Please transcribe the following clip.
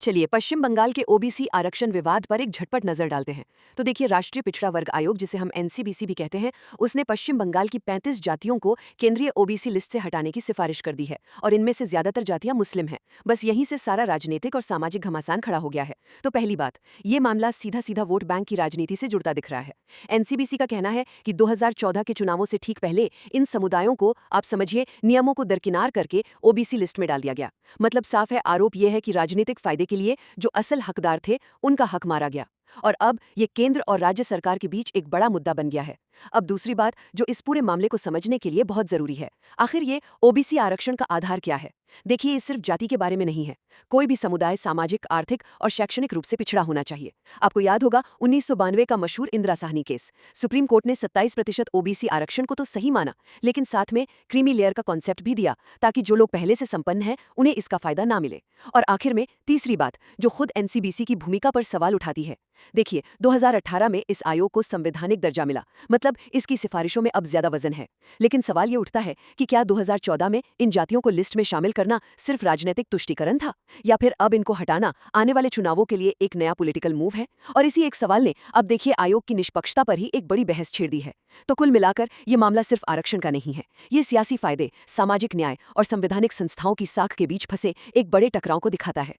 चलिए पश्चिम बंगाल के ओबीसी आरक्षण विवाद पर एक झटपट नजर डालते हैं। तो देखिए, राष्ट्रीय पिछड़ा वर्ग आयोग, जिसे हम एनसीबीसी भी कहते हैं, उसने पश्चिम बंगाल की 35 जातियों को केंद्रीय ओबीसी लिस्ट से हटाने की सिफारिश कर दी है। और इनमें से ज्यादातर जातियां मुस्लिम हैं। बस यहीं से सारा राजनीतिक और सामाजिक घमासान खड़ा हो गया है। तो पहली बात, ये मामला सीधा सीधा वोट बैंक की राजनीति से जुड़ता दिख रहा है। एनसीबीसी का कहना है कि 2014 के चुनावों से ठीक पहले इन समुदायों को, आप समझिए, नियमों को दरकिनार करके ओबीसी लिस्ट में डाल दिया गया। मतलब साफ है, आरोप यह है कि राजनीतिक फायदे के लिए जो असल हकदार थे, उनका हक मारा गया। और अब ये केंद्र और राज्य सरकार के बीच एक बड़ा मुद्दा बन गया है। अब दूसरी बात, जो इस पूरे मामले को समझने के लिए बहुत जरूरी है, आखिर ये ओबीसी आरक्षण का आधार क्या है। देखिए, ये सिर्फ जाति के बारे में नहीं है। कोई भी समुदाय सामाजिक, आर्थिक और शैक्षणिक रूप से पिछड़ा होना चाहिए। आपको याद होगा 1992 का मशहूर Indira Sahni case. Supreme court ने 27% ओबीसी आरक्षण को तो सही माना, लेकिन साथ में क्रीमी लेयर का कॉन्सेप्ट भी दिया, ताकि जो लोग पहले से संपन्न हैं उन्हें इसका फायदा ना मिले। और आखिर में तीसरी बात, जो खुद एनसीबीसी की भूमिका पर सवाल उठाती है। देखिए, 2018 में इस आयोग को संवैधानिक दर्जा मिला, मतलब इसकी सिफारिशों में अब ज्यादा वजन है। लेकिन सवाल ये उठता है कि क्या 2014 में इन जातियों को लिस्ट में शामिल करना सिर्फ राजनीतिक तुष्टीकरण था, या फिर अब इनको हटाना आने वाले चुनावों के लिए एक नया पॉलिटिकल मूव है। और इसी एक सवाल ने अब देखिए आयोग की निष्पक्षता पर ही एक बड़ी बहस छेड़ दी है। तो कुल मिलाकर ये मामला सिर्फ आरक्षण का नहीं है। ये सियासी फायदे, सामाजिक न्याय और संवैधानिक संस्थाओं की साख के बीच फंसे एक बड़े टकराव को दिखाता है।